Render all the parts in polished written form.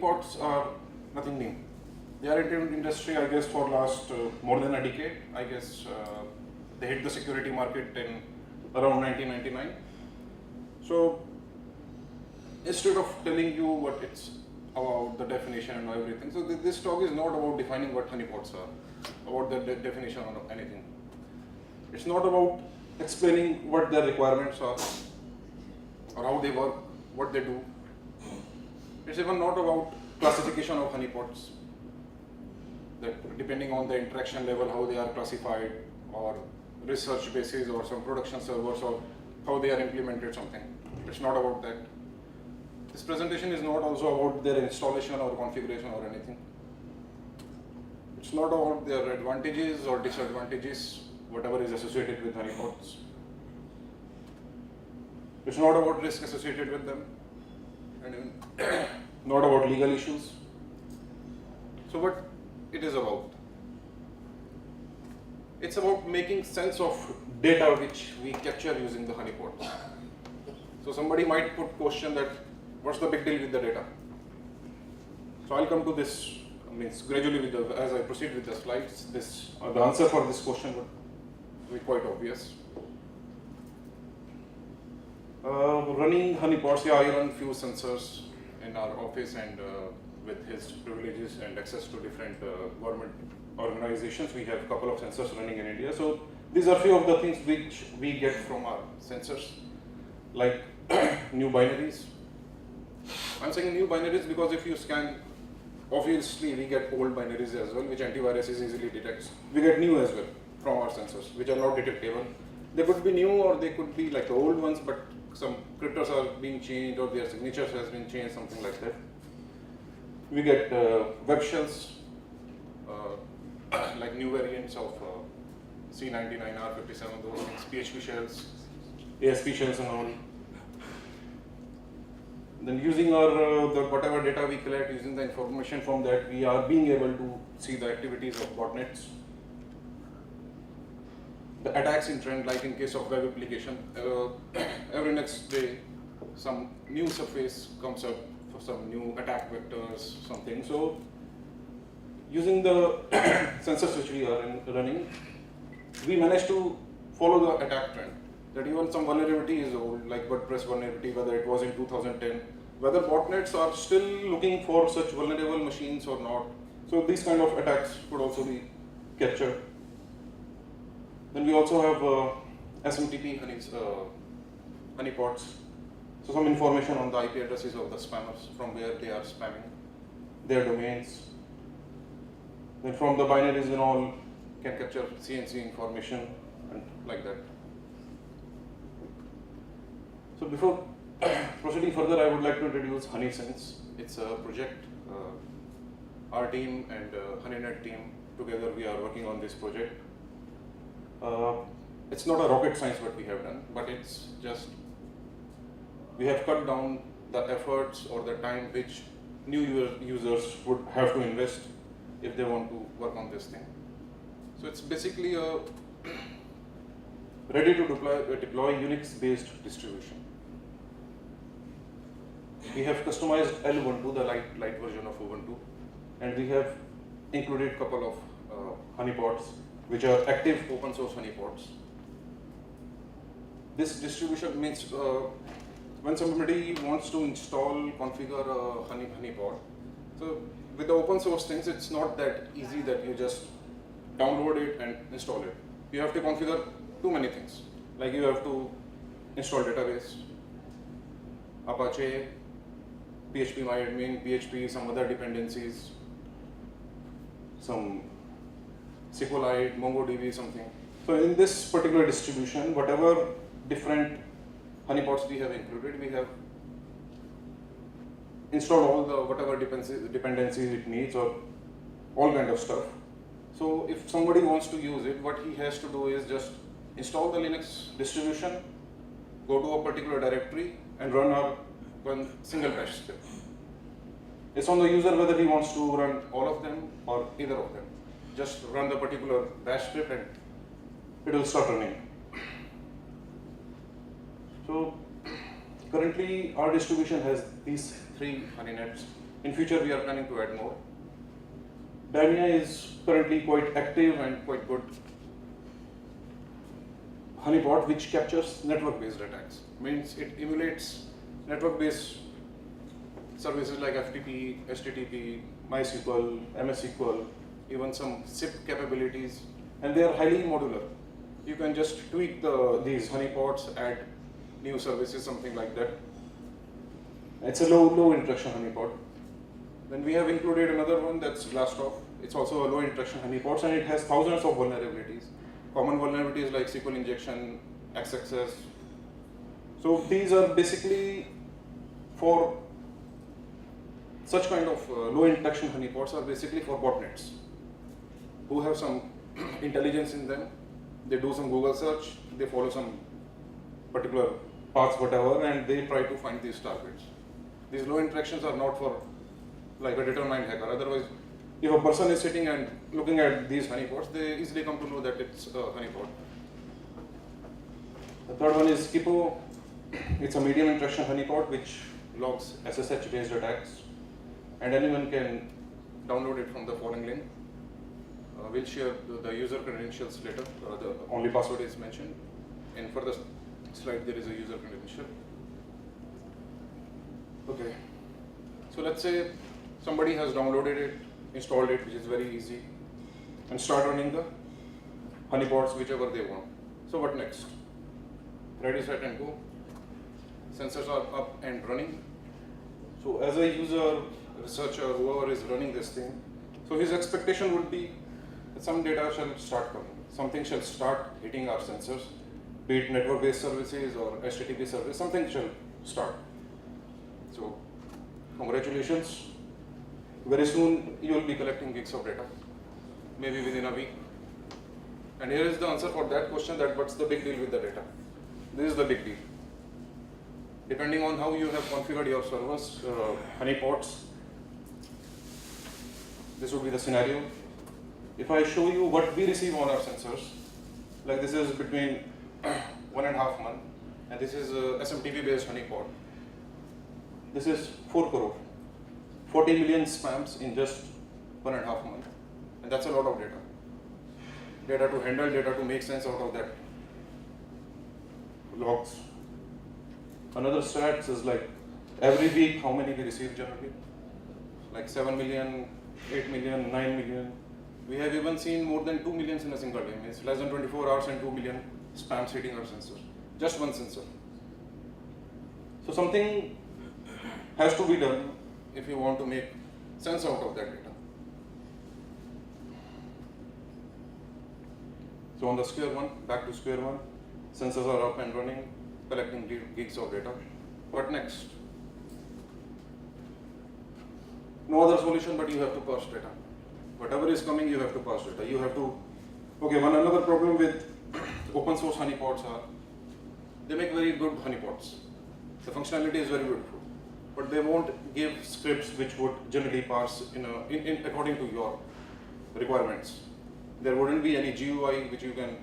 honeypots are nothing new. They are in industry, I guess, for last more than a decade. I guess they hit the security market in around 1999. So instead of telling you what it's about, the definition and everything, so this talk is not about defining what honeypots are, about the definition of anything. It's not about explaining what their requirements are, or how they work, what they do. It's even not about classification of honeypots, that depending on the interaction level, how they are classified, or research basis, or some production servers, or how they are implemented something. It's not about that. This presentation is not also about their installation or configuration or anything. It's not about their advantages or disadvantages, whatever is associated with honeypots. It's not about risk associated with them, and not about legal issues. So what it is about? It's about making sense of data which we capture using the honeypots. So somebody might put question that, what's the big deal with the data? So I'll come to this, gradually with as I proceed with the slides, the answer for this question would be quite obvious. Running honeypots, yeah, I run few sensors in our office, and with his privileges and access to different government organizations, we have a couple of sensors running in India. So these are few of the things which we get from our sensors, like new binaries. I'm saying new binaries because if you scan, obviously we get old binaries as well, which antivirus easily detects. We get new as well from our sensors, which are not detectable. They could be new or they could be like the old ones, but some cryptos are being changed or their signatures has been changed, something like that. We get web shells, like new variants of C99, R57, those things, PHP shells, ASP shells and all. Then using our whatever data we collect, using the information from that, we are being able to see the activities of botnets. The attacks in trend, like in case of web application, every next day some new surface comes up for some new attack vectors, something. So using the sensors which we are running, we managed to follow the attack trend. That even some vulnerability is old, like WordPress vulnerability, whether it was in 2010, whether botnets are still looking for such vulnerable machines or not. So these kind of attacks could also be captured. Then we also have SMTP honeypots. So some information on the IP addresses of the spammers, from where they are spamming, their domains. Then from the binaries and all, can capture CNC information and like that. So before proceeding further, I would like to introduce HoneySense. It's a project. Our team and HoneyNet team together, we are working on this project. It's not a rocket science what we have done, but it's just we have cut down the efforts or the time which new users would have to invest if they want to work on this thing. So it's basically a ready to deploy Unix-based distribution. We have customized Ubuntu, the light version of Ubuntu, and we have included a couple of honeypots, which are active open source honeypots. This distribution means when somebody wants to install, configure a honeypot, so with the open source things, it's not that easy that you just download it and install it. You have to configure too many things. Like you have to install database, Apache, phpMyAdmin, PHP, some other dependencies, some SQLite, MongoDB, something. So in this particular distribution, whatever different honeypots we have included, we have installed all the whatever dependencies it needs or all kind of stuff. So if somebody wants to use it, what he has to do is just install the Linux distribution, go to a particular directory and run one single bash script. It's on the user whether he wants to run all of them or either of them. Just run the particular bash script and it will start running. So currently our distribution has these three HoneyNets. In future, we are planning to add more. Dymia is currently quite active and quite good honeypot which captures network-based attacks. Means it emulates network-based services like FTP, HTTP, MySQL, MS SQL, even some SIP capabilities, and they are highly modular. You can just tweak these honeypots, add new services, something like that. It's a low interaction honeypot. Then we have included another one that's Blastoff. It's also a low interaction honeypot, and it has thousands of vulnerabilities. Common vulnerabilities like SQL injection, XXS. So these are basically for such kind of low interaction honeypots are basically for botnets who have some intelligence in them. They do some Google search, they follow some particular paths, whatever, and they try to find these targets. These low interactions are not for like a determined hacker. Otherwise, if a person is sitting and looking at these honeypots, they easily come to know that it's a honeypot. The third one is Kippo. It's a medium interaction honeypot which logs SSH-based attacks, and anyone can download it from the following link. We'll share the user credentials later. The only password is mentioned. And for the slide, there is a user credential. Okay. So let's say somebody has downloaded it, installed it, which is very easy, and start running the honeypots whichever they want. So what next? Ready, set, and go. Sensors are up and running. So as a user, researcher, whoever is running this thing, so his expectation would be that some data shall start coming. Something shall start hitting our sensors, be it network-based services or HTTP service, something shall start. So congratulations. Very soon you will be collecting gigs of data, maybe within a week. And here is the answer for that question, that what's the big deal with the data? This is the big deal. Depending on how you have configured your servers, honeypots, this would be the scenario. If I show you what we receive on our sensors, like this is between 1.5 months, and this is a SMTP based honeypot. This is 4 crore, 40 million spams in just 1.5 months, and that's a lot of data. Data to handle, data to make sense out of that logs. Another stats is like every week how many we receive generally, like 7 million, 8 million, 9 million. We have even seen more than 2 million in a single day. It's less than 24 hours and 2 million spams hitting our sensor. Just one sensor. So something has to be done if you want to make sense out of that data. So on the square one, back to square one, sensors are up and running, collecting gigs of data. What next? No other solution, but you have to parse data. Whatever is coming, you have to parse data. You have to, okay, another problem with open source honeypots are, they make very good honeypots. The functionality is very beautiful, but they won't give scripts which would generally parse according to your requirements. There wouldn't be any GUI which you can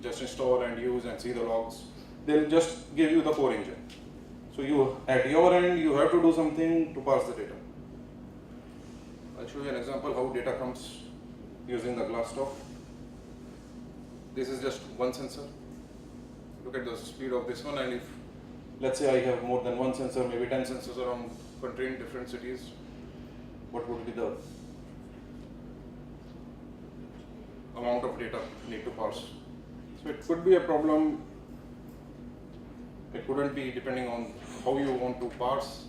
just install and use and see the logs. They'll just give you the core engine. So you, at your end, you have to do something to parse the data. I'll show you an example how data comes using the Glassstop. This is just one sensor. Look at the speed of this one, and if, let's say I have more than one sensor, maybe 10 sensors around country in different cities, what would be the amount of data need to parse? So it could be a problem. It couldn't be, depending on how you want to parse,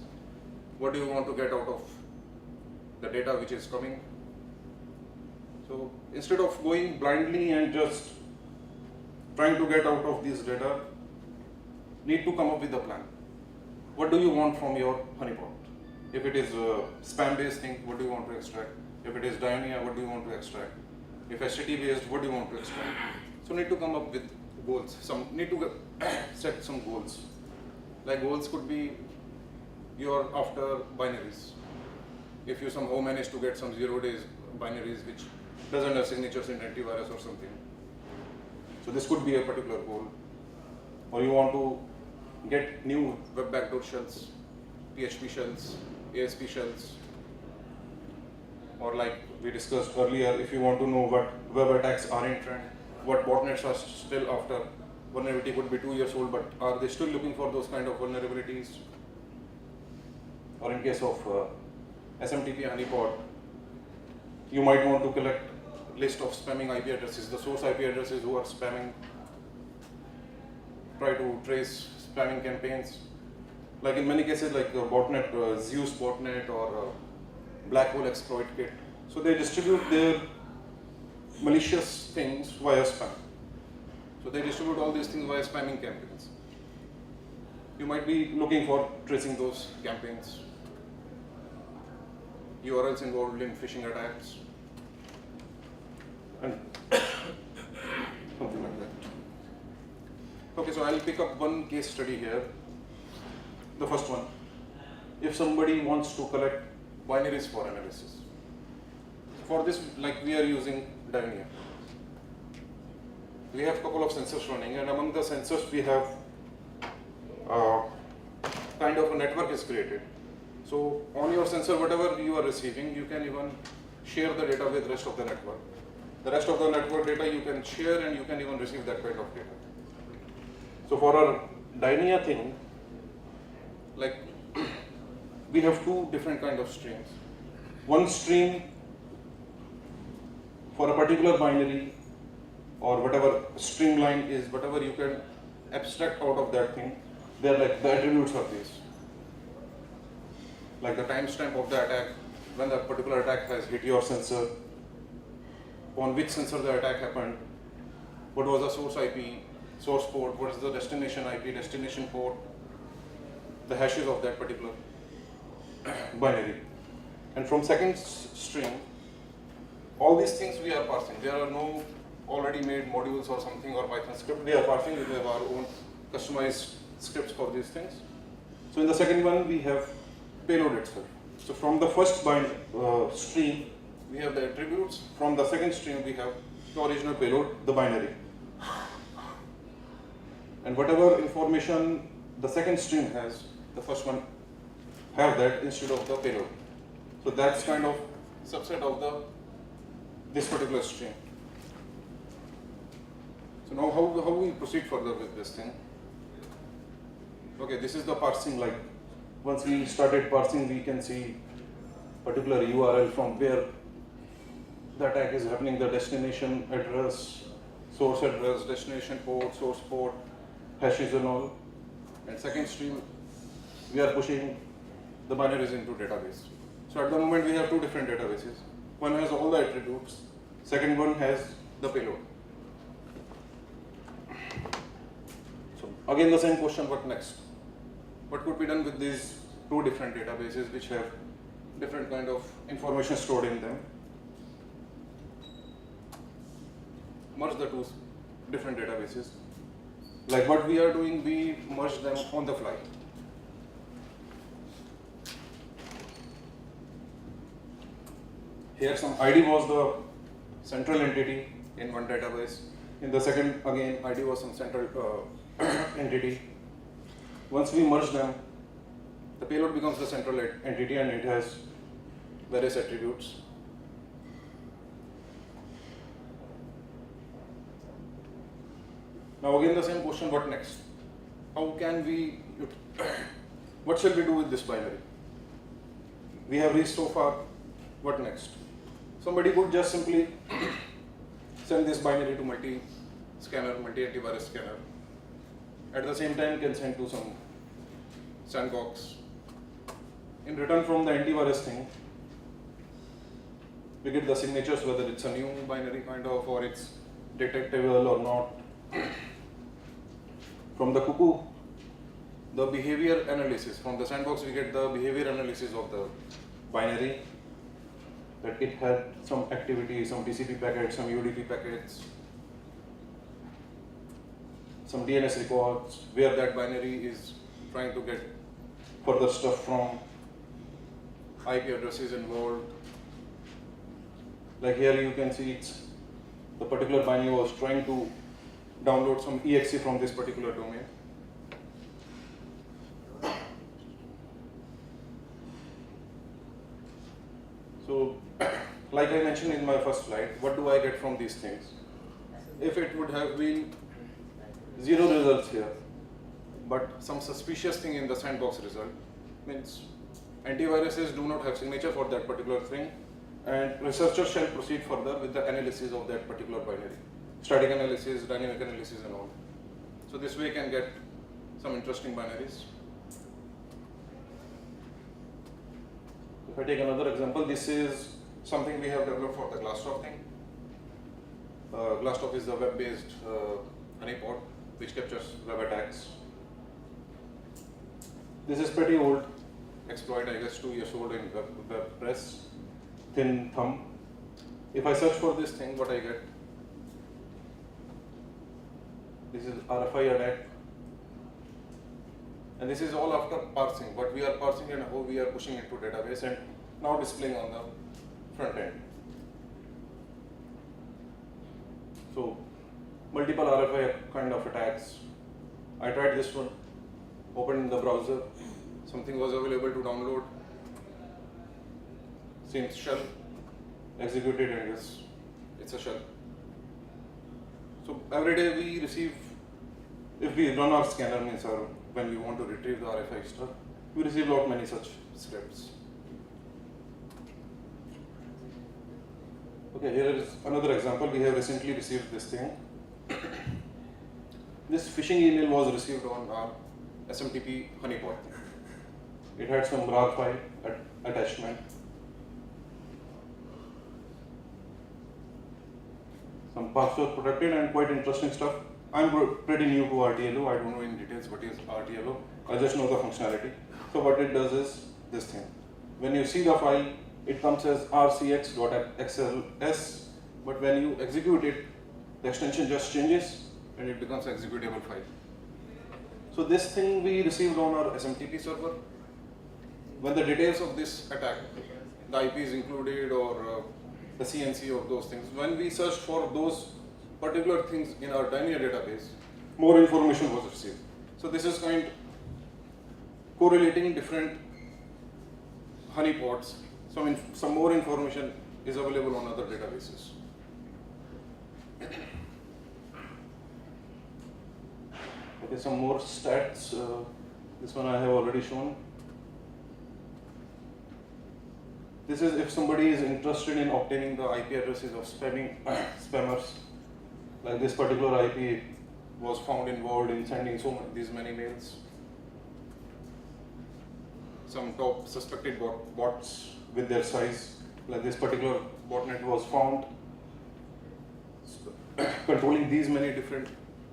what do you want to get out of the data which is coming. So instead of going blindly and just trying to get out of this data, need to come up with a plan. What do you want from your honeypot? If it is a spam based thing, what do you want to extract? If it is Dymia, what do you want to extract? If HTTP based, what do you want to extract? So need to come up with goals. Need to set some goals. Like goals could be, you're after binaries. If you somehow manage to get some 0 days binaries which doesn't have signatures in antivirus or something. So this could be a particular goal. Or you want to get new web backdoor shells, PHP shells, ASP shells, or like we discussed earlier, if you want to know what web attacks are in trend, what botnets are still after vulnerability could be 2 years old, but are they still looking for those kind of vulnerabilities? Or in case of SMTP honeypot, you might want to collect list of spamming IP addresses, the source IP addresses who are spamming, try to trace spamming campaigns. Like in many cases, like botnet, Zeus botnet or black hole exploit kit. So they distribute their malicious things via spam. So they distribute all these things via spamming campaigns. You might be looking for tracing those campaigns, URLs involved in phishing attacks, and something like that. Okay, so I'll pick up one case study here. The first one, if somebody wants to collect binaries for analysis. For this, like we are using Dynia. We have a couple of sensors running, and among the sensors we have kind of a network is created. So on your sensor, whatever you are receiving, you can even share the data with the rest of the network. The rest of the network data you can share, and you can even receive that kind of data. So for our Dynia thing, like we have two different kind of streams. One stream for a particular binary or whatever streamline is, whatever you can abstract out of that thing, they're like the attributes of this. Like the timestamp of the attack, when that particular attack has hit your sensor, on which sensor the attack happened, what was the source IP, source port, what is the destination IP, destination port, the hashes of that particular binary. And from second string, all these things we are parsing. There are no already made modules or something or Python script. We are parsing. We have our own customized scripts for these things. So in the second one, we have payload itself. So from the first stream, we have the attributes. From the second stream, we have the original payload, the binary. And whatever information the second stream has, the first one have that instead of the payload. So that's kind of subset of this particular stream. So now how we proceed further with this thing? Okay, this is the parsing. Like once we started parsing, we can see particular URL from where the attack is happening, the destination address, source address, destination port, source port, hashes and all. And second stream, we are pushing the binaries into database. So at the moment we have two different databases. One has all the attributes, second one has the payload. So again the same question, what next? What could be done with these two different databases which have different kind of information stored in them? Merge the two different databases. Like what we are doing, we merge them on the fly. Here some ID was the central entity in one database. In the second, again, ID was some central entity. Once we merge them, the payload becomes the central entity and it has various attributes. Now again the same question, what next? How can we, what shall we do with this binary? We have reached so far, what next? Somebody could just simply send this binary to multi-scanner, multi-antivirus scanner. At the same time can send to some sandbox. In return from the antivirus thing, we get the signatures whether it's a new binary kind of or it's detectable or not. From the cuckoo, the behavior analysis. From the sandbox we get the behavior analysis of the binary, that it had some activity, some TCP packets, some UDP packets, some DNS records, where that binary is trying to get further stuff from, IP addresses involved. Like here you can see it's the particular binary was trying to download some exe from this particular domain. So like I mentioned in my first slide, what do I get from these things? If it would have been 0 results here, but some suspicious thing in the sandbox result, means antiviruses do not have signature for that particular thing, and researchers shall proceed further with the analysis of that particular binary, static analysis, dynamic analysis and all. So this way you can get some interesting binaries. If I take another example, this is something we have developed for the Glassstop thing. Glassstop is the web-based honeypot which captures web attacks. This is pretty old exploit, I guess 2 years old in WebPress, thin thumb. If I search for this thing, what I get? This is RFI attack. And this is all after parsing, what we are parsing and how we are pushing into database and now displaying on the front end. So multiple RFI kind of attacks. I tried this one, opened in the browser, something was available to download, seems shell, executed and yes, it's a shell. So every day we receive, if we run our scanner, means our, when we want to retrieve the RFI stuff, we receive lot many such scripts. Okay, here is another example. We have recently received this thing. This phishing email was received on our SMTP honeypot. It had some RAR file attachment. Some password protected and quite interesting stuff. I'm pretty new to RTLO. I don't know in details what is RTLO. I just know the functionality. So what it does is this thing. When you see the file, it comes as rcx.xls, but when you execute it, the extension just changes and it becomes an executable file. So this thing we received on our SMTP server. When the details of this attack, the IP is included or the CNC or those things, when we searched for those particular things in our Dynea database, more information was received. So this is kind of correlating different honeypots. Some more information is available on other databases. Okay, some more stats. This one I have already shown. This is if somebody is interested in obtaining the IP addresses of spammers. Like this particular IP was found involved in sending these many mails. Some top suspected bots with their size, like this particular botnet was found controlling these many different,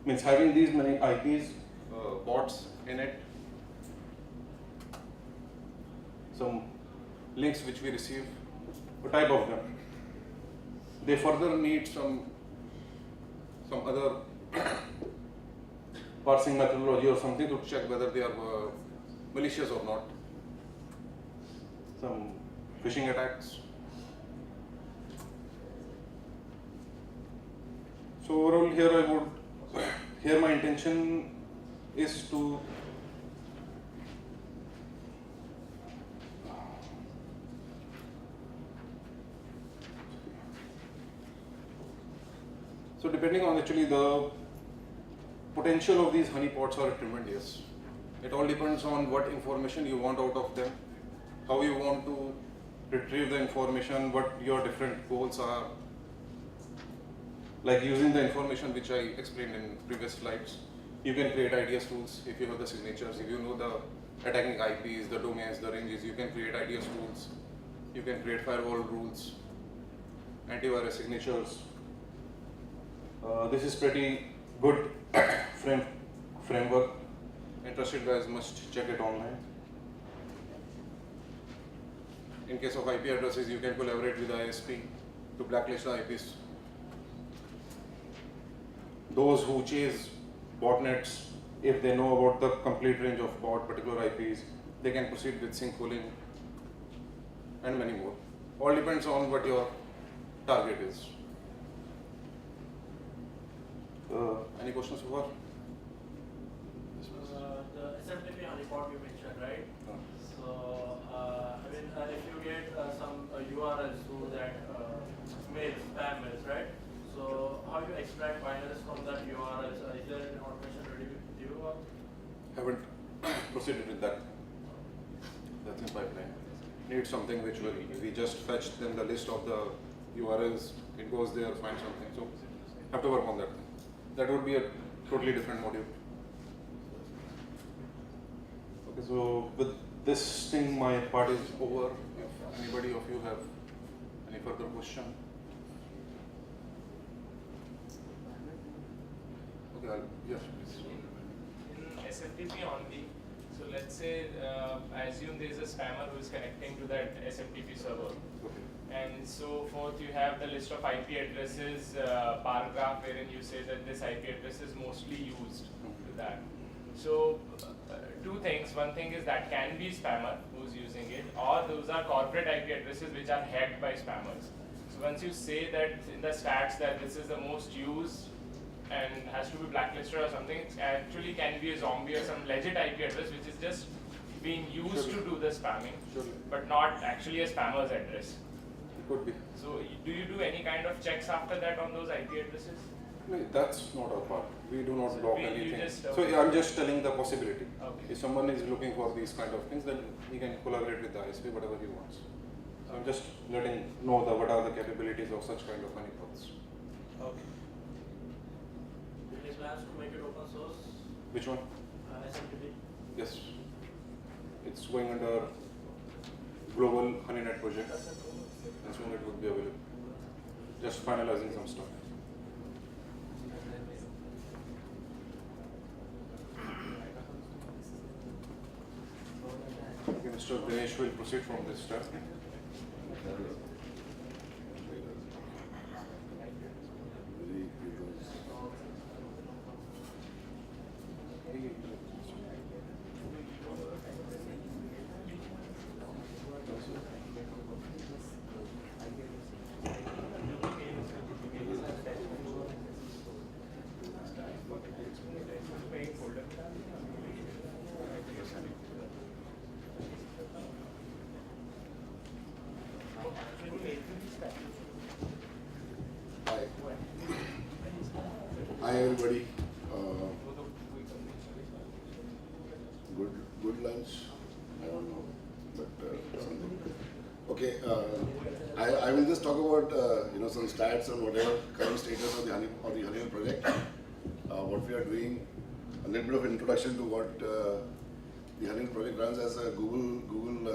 means having these many IPs, bots in it. Some links which we receive, a type of them. They further need some other parsing methodology or something to check whether they are malicious or not. Some phishing attacks. So overall here my intention is to so depending on actually the potential of these honeypots are tremendous. It all depends on what information you want out of them, how you want to retrieve the information, what your different goals are. Like using the information which I explained in previous slides, you can create IDS tools if you have the signatures, if you know the attacking IPs, the domains, the ranges, you can create IDS tools, you can create firewall rules, antivirus signatures. This is pretty good framework. Interested guys must check it online. In case of IP addresses, you can collaborate with ISP to blacklist the IPs. Those who chase botnets, if they know about the complete range of particular IPs, they can proceed with sync pooling and many more. All depends on what your target is. Any questions so far? The SMTP honeypot you mentioned, right? So, if you get some URLs through that mails, spam mails, right? So how do you extract binaries from that URLs? Is there any automation ready with you? Or? Haven't proceeded with that. That's in pipeline. Need something which will, we just fetch then the list of the URLs, it goes there, find something. So have to work on that. That would be a totally different module. Okay, so with this thing, my part is over. If anybody of you have any further question. Okay, yes, please. In SMTP only, so let's say I assume there is a spammer who is connecting to that SMTP server. Okay. And so forth, you have the list of IP addresses bar graph wherein you say that this IP address is mostly used to that. So two things. One thing is that can be spammer who's using it, or those are corporate IP addresses which are hacked by spammers. So once you say that in the stats that this is the most used and has to be blacklisted or something, it actually can be a zombie or some legit IP address which is just being used to do the spamming, but not actually a spammer's address. It could be. So do you do any kind of checks after that on those IP addresses? No, that's not our part. We do not So block you anything. just, So yeah, I'm just telling the possibility. Okay. If someone is looking for these kind of things, then he can collaborate with the ISP, whatever he wants. So I'm just letting know what are the capabilities of such kind of honeypots. Okay. Any plans to make it open source? Which one? SMTP? Yes. It's going under Global HoneyNet project, and soon it would be available. Just finalizing some stuff. Okay, Mr. Dinesh will proceed from this step. Hi. Hi everybody. Good lunch. I don't know, but something. Okay. I will just talk about some stats and whatever current status of the Honeyhill project. What we are doing. A little bit of introduction to what the Honeyhill project runs as a Google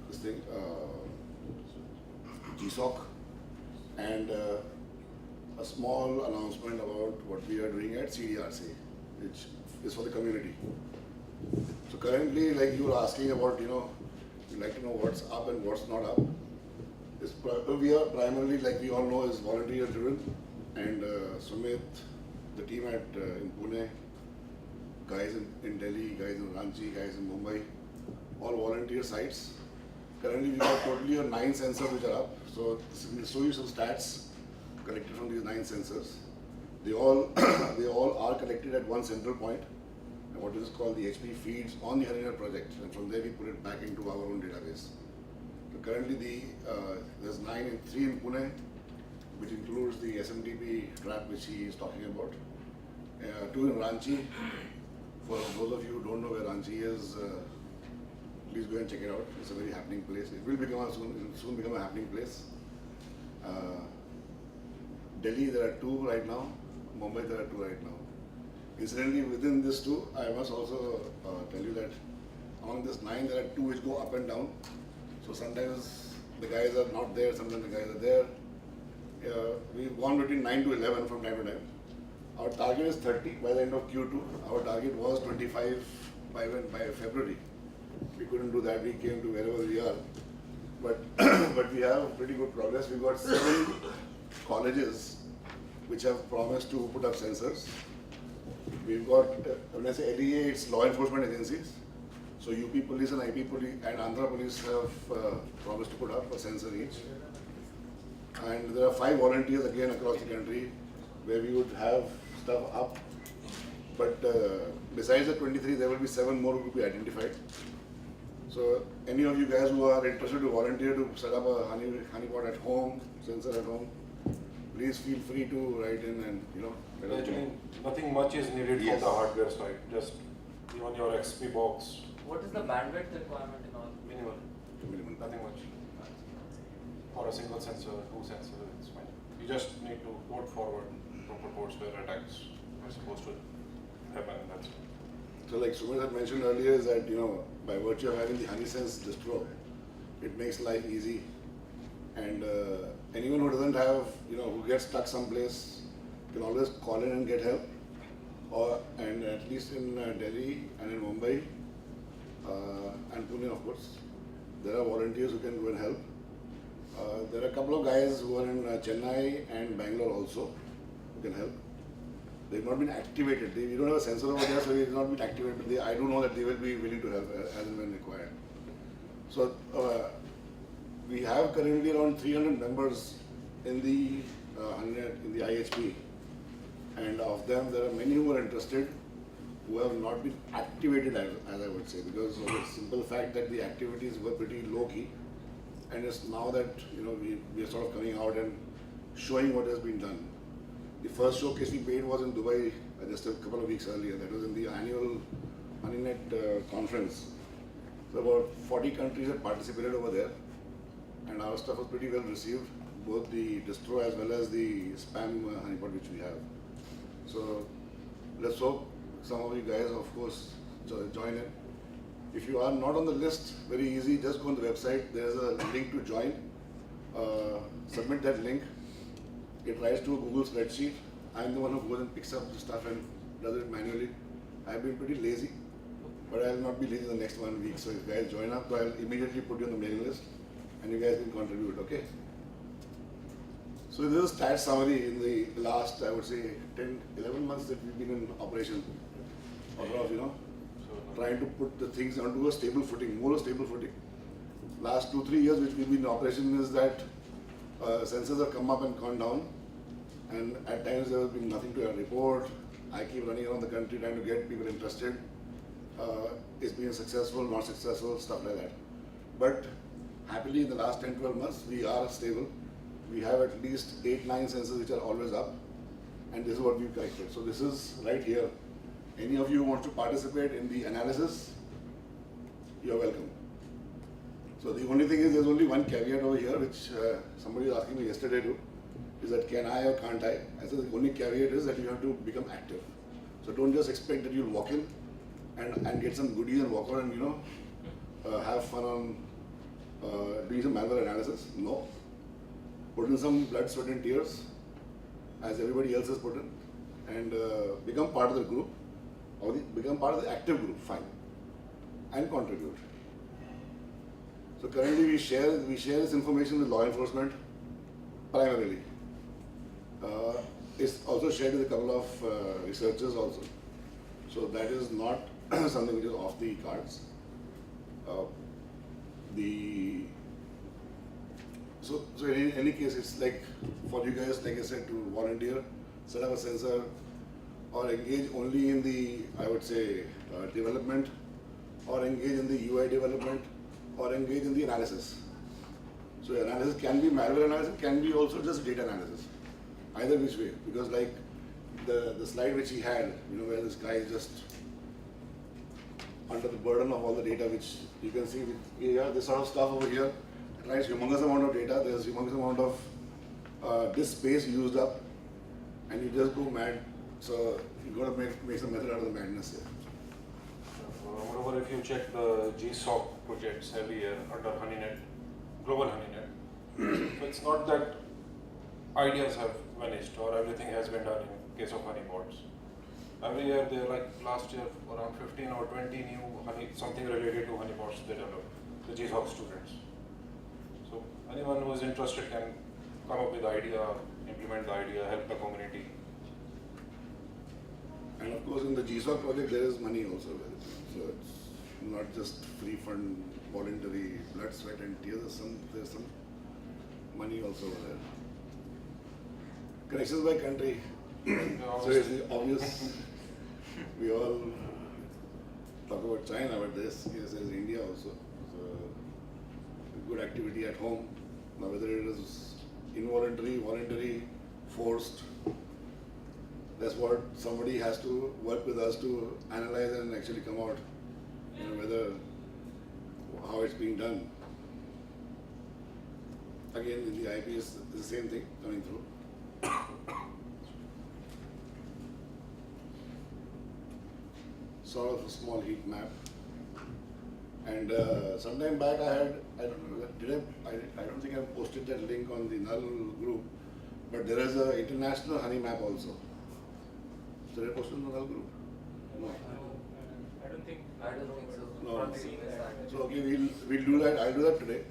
this thing GSOC. And a small announcement about what we are doing at CDRC, which is for the community. So currently, like you were asking about, you'd like to know what's up and what's not up. We are primarily, like we all know, is volunteer driven, and Sumit, the team in Pune, guys in Delhi, guys in Ranchi, guys in Mumbai, all volunteer sites. Currently, we have totally 9 sensors which are up. So we'll show you some stats collected from these 9 sensors. They all are collected at one central point, and what is called the HP feeds on the Honeyhill project, and from there we put it back into our own database. So currently, there's 3 in Pune, which includes the SMTP trap which he is talking about. 2 in Ranchi. For those of you who don't know where Ranchi is, please go and check it out. It's a very happening place. It will soon become a happening place. Delhi, there are 2 right now. Mumbai, there are 2 right now. Incidentally, within this 2, I must also tell you that among this 9, there are 2 which go up and down. So sometimes the guys are not there, sometimes the guys are there. We've gone between 9 to 11 from time to time. Our target is 30 by the end of Q2. Our target was 25 by February. We couldn't do that. We came to wherever we are. But we have pretty good progress. We've got 7 colleges which have promised to put up sensors. We've got, when I say LEA, it's law enforcement agencies. So UP police and IP police and Andhra police have promised to put up a sensor each. And there are 5 volunteers again across the country where we would have stuff up. But besides the 23, there will be 7 more who will be identified. So any of you guys who are interested to volunteer to set up a honey pot at home, sensor at home, please feel free to write in and let us Actually, know. nothing much is needed Yes. from the hardware side. Just even your XP box, What is the bandwidth requirement in all? minimal, Minimum. nothing much. For a single sensor, two sensors, it's fine. You just need to port forward proper ports where attacks are supposed to happen. That's it. So like Sumit had mentioned earlier is that, by virtue of having the HoneySense distro, it makes life easy. And anyone who doesn't have, who gets stuck someplace can always call in and get help. And at least in Delhi and in Mumbai and Pune, of course, there are volunteers who can go and help. There are a couple of guys who are in Chennai and Bangalore also who can help. They've not been activated. We don't have a sensor over there, so they've not been activated. But I do know that they will be willing to help as and when required. So we have currently around 300 members in the IHP, and of them there are many who are interested who have not been activated as I would say, because of the simple fact that the activities were pretty low key, and it's now that we are sort of coming out and showing what has been done. The first showcase we made was in Dubai just a couple of weeks earlier. That was in the annual HoneyNet conference. So about 40 countries have participated over there, and our stuff was pretty well received, both the distro as well as the spam honeypot which we have. So let's hope some of you guys, of course, join in. If you are not on the list, very easy, just go on the website. There's a link to join. Submit that link. It writes to a Google spreadsheet. I'm the one who goes and picks up the stuff and does it manually. I've been pretty lazy, but I'll not be lazy the next 1 week. So if you guys join up, I'll immediately put you on the mailing list and you guys can contribute, okay? So this is a stat summary in the last, I would say, 10, 11 months that we've been in operation. Of, trying to put the things onto a stable footing, more stable footing. Last 2-3 years which we've been in operation is that sensors have come up and gone down, and at times there has been nothing to report. I keep running around the country trying to get people interested. It's been successful, not successful, stuff like that. But happily in the last 10-12 months we are stable. We have at least 8-9 sensors which are always up, and this is what we've collected. So this is right here. Any of you who want to participate in the analysis, you're welcome. So the only thing is, there's only one caveat over here, which somebody was asking me yesterday too, is that can I or can't I? I said the only caveat is that you have to become active. So don't just expect that you'll walk in and get some goodies and walk out and have fun on doing some manual analysis. No. Put in some blood, sweat and tears, as everybody else has put in, and become part of the group, or become part of the active group, fine, and contribute. So currently we share this information with law enforcement primarily. It's also shared with a couple of researchers also. So that is not something which is off the cards. So in any case, it's like for you guys, like I said, to volunteer, set up a sensor, or engage only in the, I would say, development, or engage in the UI development, or engage in the analysis. So analysis can be malware analysis, can be also just data analysis, either which way. Because like the slide which he had, where this guy is just under the burden of all the data, which you can see with this sort of stuff over here. It writes humongous amount of data. There's humongous amount of disk space used up, and you just go mad. So you got to make some method out of the madness here. Moreover, if you check the GSOC projects every year under HoneyNet, global HoneyNet, so it's not that ideas have vanished or everything has been done in case of honeypots. Every year, they're like last year around 15 or 20 new something related to honeypots they developed, the GSOC students. So anyone who is interested can come up with the idea, implement the idea, help the community. And of course, in the GSOC project, there is money also with it. So it's not just free fund, voluntary blood, sweat and tears. There's some money also over there. Connections by country. So it's obvious. We all talk about China, but there's India also. So good activity at home. Now whether it is involuntary, voluntary, forced, that's what somebody has to work with us to analyze and actually come out, whether how it's being done. Again, in the IP is the same thing coming through. Sort of a small heat map. And sometime back I don't think I posted that link on the Null group, but there is an international honey map also. So did I post it on the Null group? No. I don't think. I don't think so. No. Not seen that. So okay, we'll do that. I'll do that today.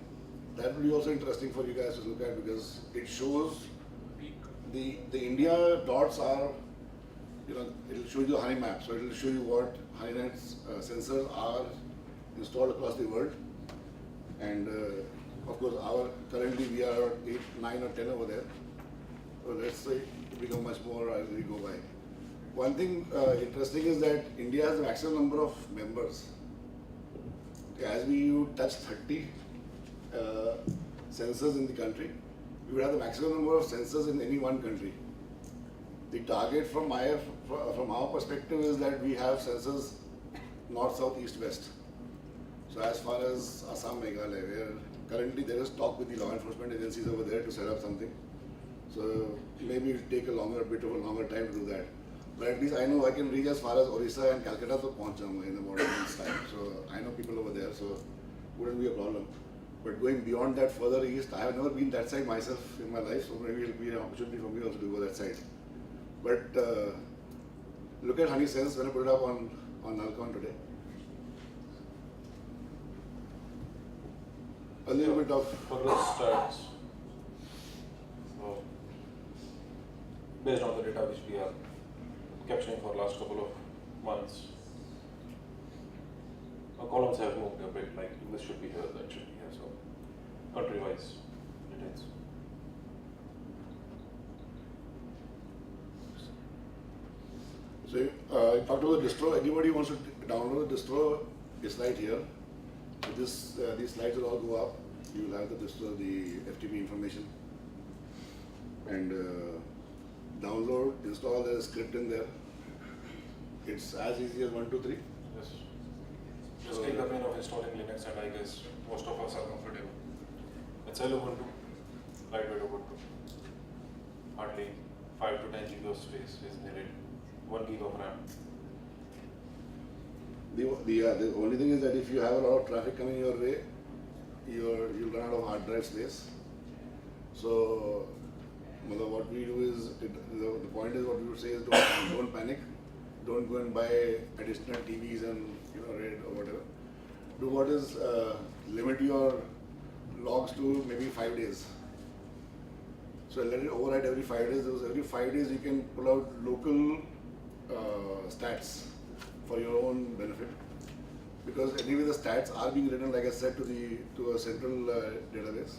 That will be also interesting for you guys to look at because it shows the India dots are, it'll show you the honey map. So it'll show you what HoneyNet's sensors are installed across the world. And of course, currently we are 8, 9 or 10 over there. So let's say it become much more as we go by. One thing interesting is that India has a maximum number of members. As we touch 30 sensors in the country, we would have the maximum number of sensors in any one country. The target from our perspective is that we have sensors north, south, east, west. So as far as Assam, Meghalaya, where currently there is talk with the law enforcement agencies over there to set up something. So maybe it will take a bit of a longer time to do that. But at least I know I can reach as far as Orissa and Calcutta to pahunch jaunga in about a month's time. So I know people over there, so wouldn't be a problem. But going beyond that further east, I have never been that side myself in my life, so maybe it will be an opportunity for me also to go that side. But look at HoneySense when I put it up on Nalcon today. A little bit of progress stats. So, based on the data which we are capturing for last couple of months, our columns have moved a bit, like this should be here, that should be here, so country-wise details. So, talk about the distro. Anybody wants to download the distro? It's right here. So these slides will all go up. You will have the distro, the FTP information, and download, install the script in there. It's as easy as 1, 2, 3. Yes. Just take the pain of installing Linux, and I guess most of us are comfortable. It's Ubuntu, lightweight Ubuntu. Hardly 5 to 10 GB of space is needed. 1 gig of RAM. The only thing is that if you have a lot of traffic coming your way, you'll run out of hard drive space. So, what we do is, the point is what we would say is don't panic. Don't go and buy additional TVs and RAID or whatever. Do what is limit your logs to maybe 5 days. So let it override every 5 days. Every 5 days you can pull out local stats for your own benefit. Because anyway the stats are being written, like I said, to a central database,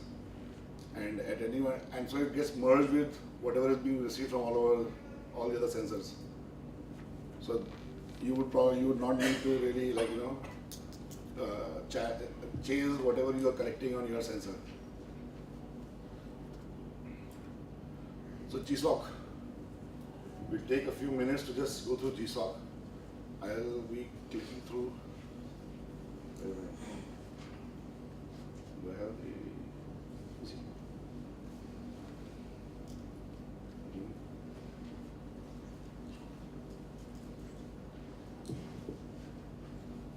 and at any one, and so it gets merged with whatever is being received from all the other sensors. So you would not need to really chase whatever you are collecting on your sensor. So GSOC, we'll take a few minutes to just go through GSOC. I'll be clicking through. Do I have the?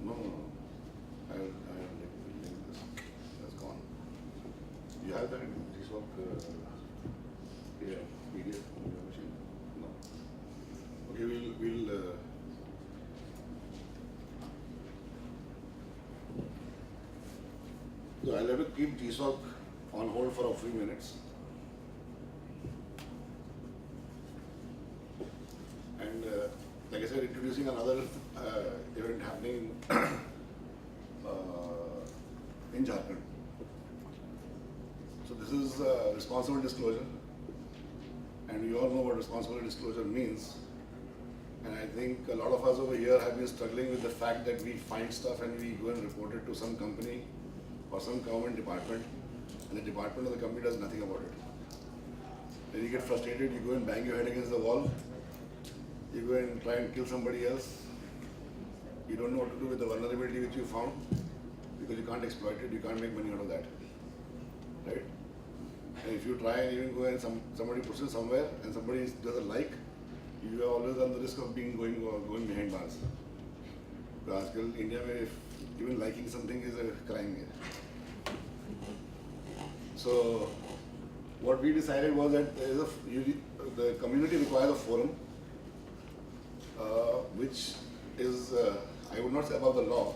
No. I'll link this. That's gone. You have that GSOC PDF on your machine? No. Okay, we'll so I'll have to keep GSOC on hold for a few minutes. And like I said, introducing another event happening in Jharkhand. So this is responsible disclosure. And you all know what responsible disclosure means. And I think a lot of us over here have been struggling with the fact that we find stuff and we go and report it to some company or some government department, and the department or the company does nothing about it. Then you get frustrated, you go and bang your head against the wall, you go and try and kill somebody else. You don't know what to do with the vulnerability which you found because you can't exploit it, you can't make money out of that. Right? And if you try and even go and somebody puts it somewhere and somebody doesn't like, you are always on the risk of going behind bars. Because in India, if even liking something is a crime here. So what we decided was that the community requires a forum, which is, I would not say above the law,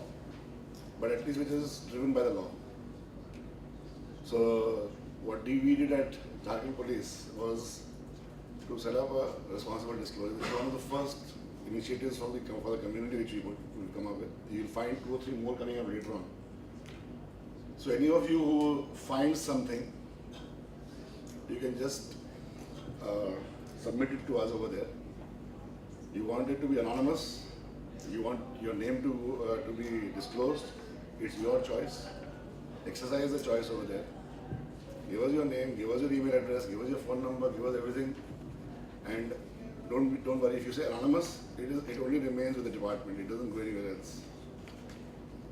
but at least which is driven by the law. So what we did at Jharkhand Police was to set up a responsible disclosure. This is one of the first initiatives for the community which we will come up with. You will find 2 or 3 more coming up later on. So any of you who find something, you can just submit it to us over there. You want it to be anonymous, you want your name to be disclosed, it's your choice. Exercise the choice over there. Give us your name, give us your email address, give us your phone number, give us everything. And don't worry, if you say anonymous, it only remains with the department, it doesn't go anywhere else.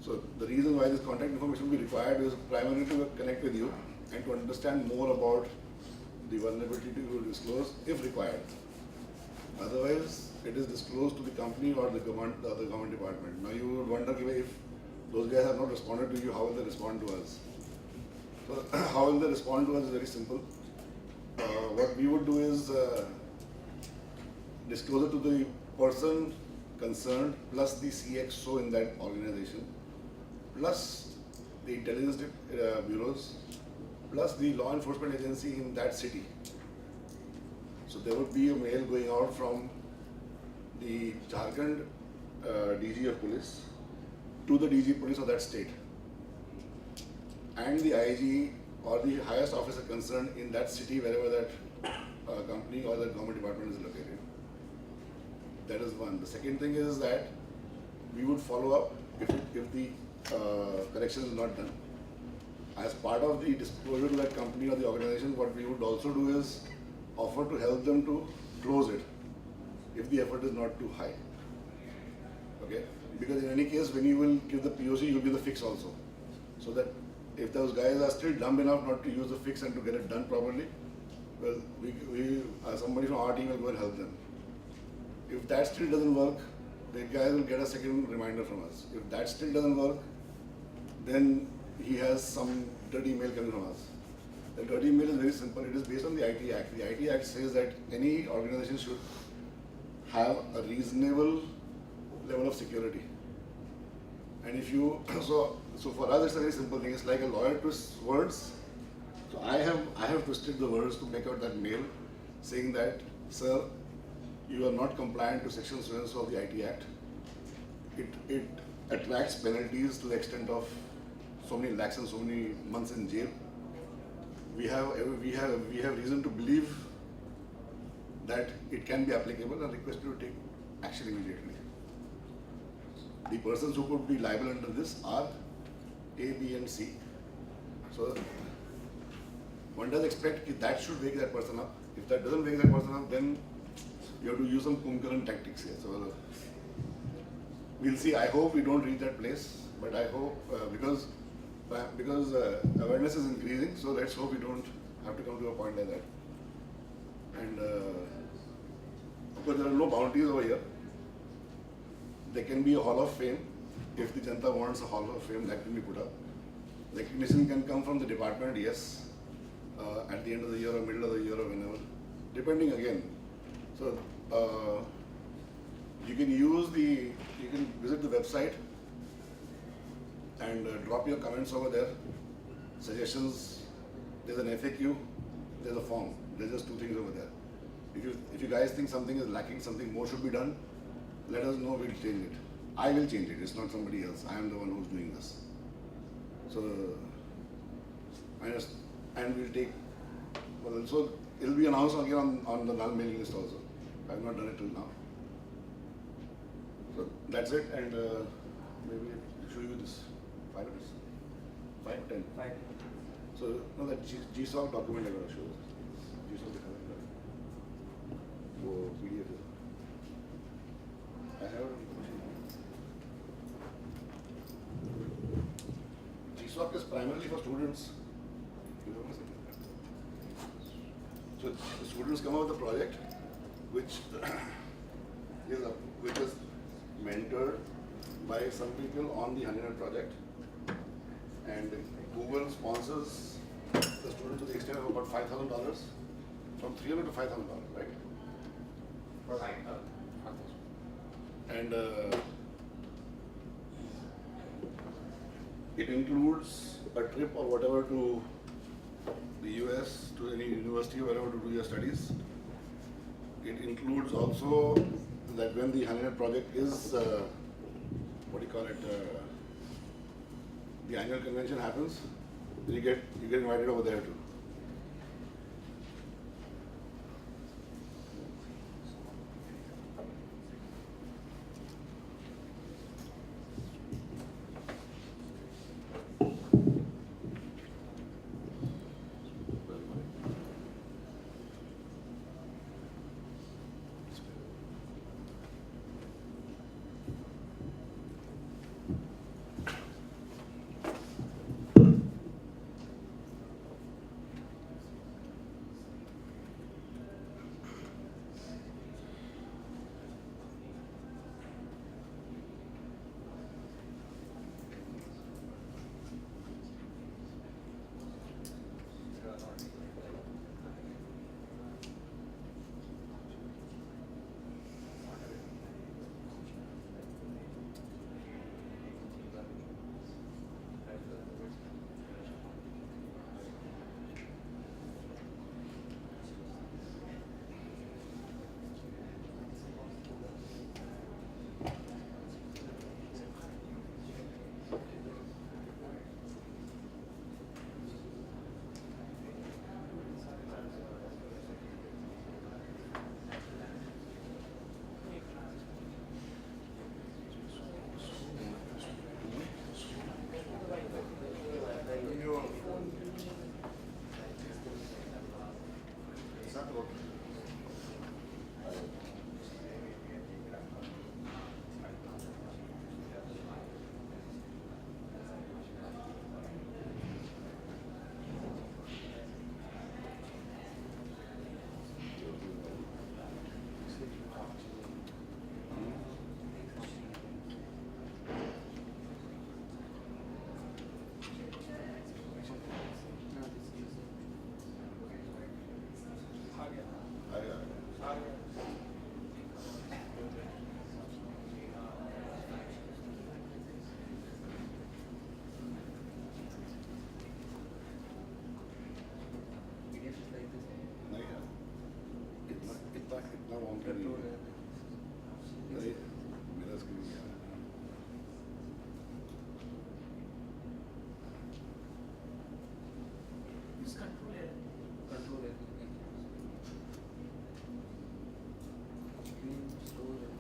So the reason why this contact information will be required is primarily to connect with you and to understand more about the vulnerability to disclose if required. Otherwise, it is disclosed to the company or the government department. Now you would wonder if those guys have not responded to you, how will they respond to us? So how will they respond to us is very simple. What we would do is disclose it to the person concerned plus the CXO in that organization, plus the intelligence bureaus, plus the law enforcement agency in that city. So there would be a mail going out from the Jharkhand DG of police to the DG police of that state and the IG or the highest officer concerned in that city wherever that company or that government department is located. That is one. The second thing is that we would follow up if the correction is not done. As part of the disclosure to that company or the organization, what we would also do is offer to help them to close it if the effort is not too high. Okay? Because in any case, when you will give the POC, you will give the fix also. So that if those guys are still dumb enough not to use the fix and to get it done properly, well, somebody from our team will go and help them. If that still doesn't work, the guy will get a second reminder from us. If that still doesn't work, then he has some dirty mail coming from us. The dirty mail is very simple. It is based on the IT Act. The IT Act says that any organization should have a reasonable level of security. And if you, so for us it's a very simple thing. It's like a lawyer twists words. So I have twisted the words to make out that mail saying that, sir, you are not compliant to section so and so of the IT Act. It attracts penalties to the extent of so many lakhs and so many months in jail. We have reason to believe that it can be applicable and request you to take action immediately. The persons who could be liable under this are A, B, and C. So one does expect that should wake that person up. If that doesn't wake that person up, then you have to use some Kumkaran tactics here. So we'll see. I hope we don't reach that place, but I hope because awareness is increasing, so let's hope we don't have to come to a point like that. And of course, there are no bounties over here. There can be a hall of fame. If the Janata wants a hall of fame, that can be put up. Recognition can come from the department, yes, at the end of the year or middle of the year or whenever, depending again. So you can visit the website and drop your comments over there, suggestions. There's an FAQ, there's a form. There's just 2 things over there. If you guys think something is lacking, something more should be done, let us know, we'll change it. I will change it, it's not somebody else. I am the one who's doing this. So, and we'll take, well, so it'll be announced again on the null mailing list also. I have not done it till now. So that's it, and maybe I'll show you this 5 minutes. 5 or 10? 5. So, no, that GSOC document I'm going to show. GSOC document. वो PDF है. I have it on the machine. GSOC is primarily for students. You know, so the students come up with a project which is mentored by some people on the HoneyNet project, and Google sponsors the student to the extent of about $5,000, from $300 to $5,000, right? And it includes a trip or whatever to the US, to any university or wherever to do your studies. It includes also that when the HoneyNet project is, the annual convention happens, then you get invited over there too. इतना want नहीं है। अरे मेरा screen क्या है? Control है screen slow है।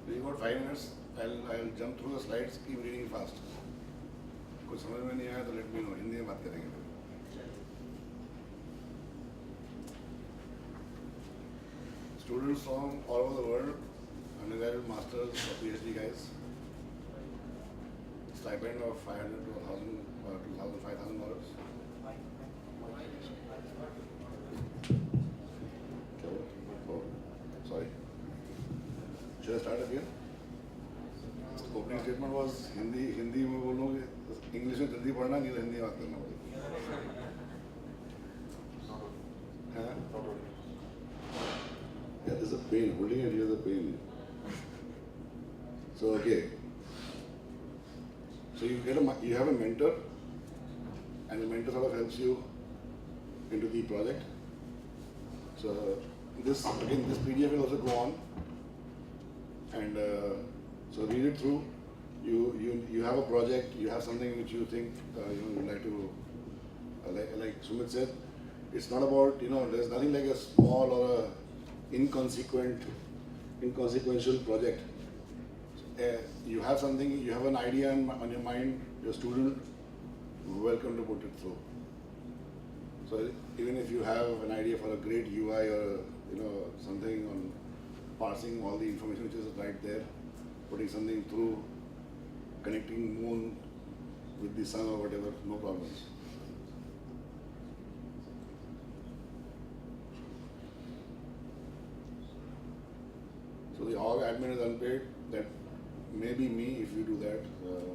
You got 5 minutes. I'll jump through the slides. Keep reading fast. कुछ समझ में नहीं आया तो let me know. हिंदी में बात करेंगे फिर. Students from all over the world, undergraduate, masters, or PhD guys. Stipend of $500 to $1,000 or $2,000, $5,000. क्या हुआ? Oh, sorry. Should I start again? Opening statement was Hindi में बोलोगे, इंग्लिश में जल्दी पढ़ना नहीं तो हिंदी में बात करना पड़ेगा। हाँ? Yeah, there's a pain. Holding it here is a pain. So okay. So you have a mentor, and the mentor sort of helps you into the project. So this PDF will also go on, and so read it through. You have a project, you have something which you think you like to like Sumit said, it's not about there's nothing like a small or a inconsequential project. You have something, you have an idea on your mind, you're a student, welcome to put it through. So even if you have an idea for a great UI or something on parsing all the information which is right there, putting something through, connecting moon with the sun or whatever, no problems. So the org admin is unpaid. That may be me if you do that.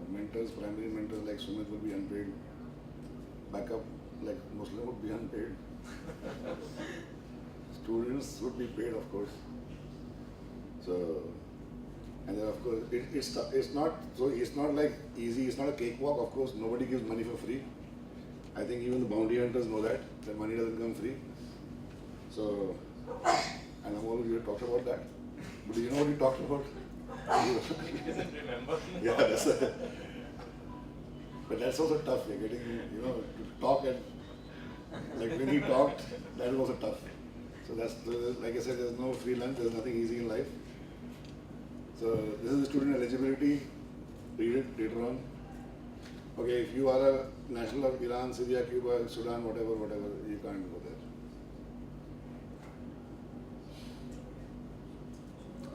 Mentors, primary mentors like Sumit will be unpaid. Backup like Muslim would be unpaid. Students would be paid, of course. So, and then of course it's not like easy. It's not a cakewalk. Of course, nobody gives money for free. I think even the bounty hunters know that money doesn't come free. So, and all of you talked about that. But do you know what you talked about? He doesn't remember. Yeah, but that's also tough. You're getting, to talk and like when he talked, that was also tough. So that's like I said, there's no free lunch. There's nothing easy in life. So this is the student eligibility. Read it later on. Okay, if you are a national of Iran, Syria, Cuba, Sudan, whatever, you can't go there.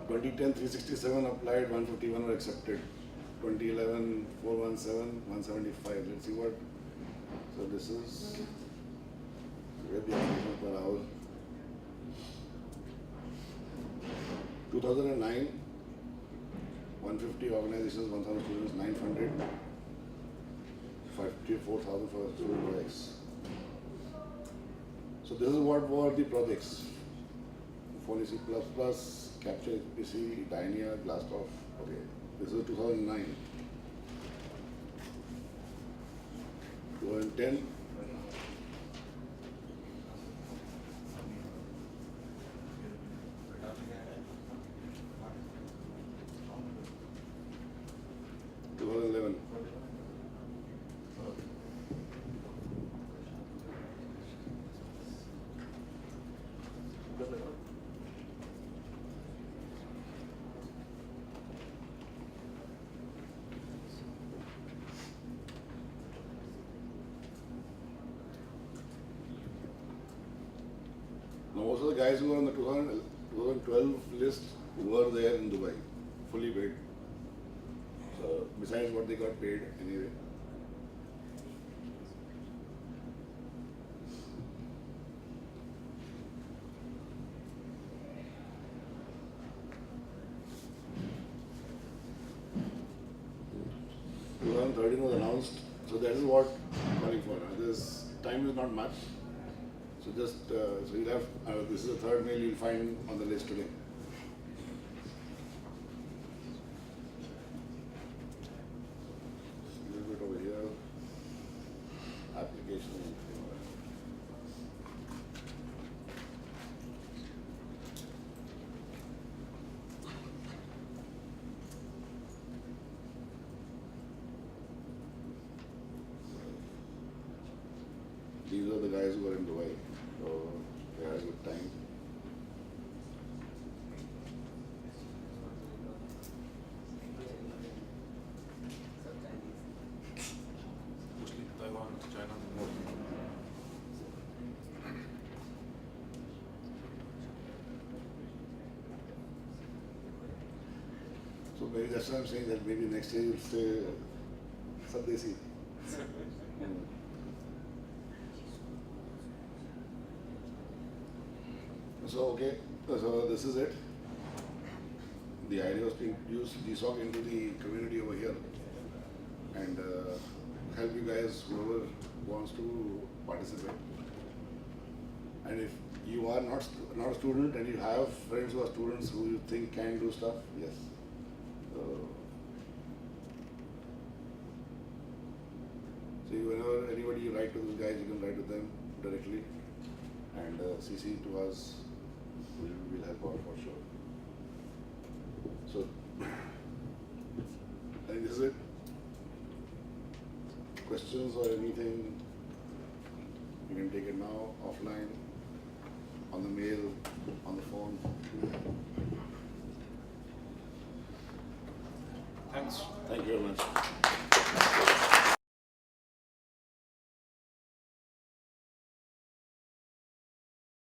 2010 367 applied, 151 were accepted. 2011 417, 175. Let's see what. So this is where the applications per hour. 2009, 150 organizations, 1,000 students, 900, 54,000 for student projects. So this is what were the projects. Phony C++, Capture HPC, Dynia, Glassdoor. Okay, this is 2009. 2010. Now, most of the guys who were on the 2012 list were there in Dubai, fully paid. So, besides what they got paid anyway. Was announced, so that is what I'm calling for. This time is not much, so just so you'll have this is the third mail you'll find on the list today. A little bit over here, application. These are the guys who were in Dubai, so they had a good time. Mostly Taiwan, China. So maybe that's what I'm saying, that maybe next year you'll stay Sadesi. So okay, so this is it. The idea was to introduce DSOC into the community over here and help you guys, whoever wants to participate. And if you are not a student and you have friends who are students who you think can do stuff, yes. So whenever anybody you write to those guys, you can write to them directly and CC to us. we'll help out for sure. So, I think this is it. Questions or anything, you can take it now, offline, on the mail, on the phone. Thanks. Thank you very much.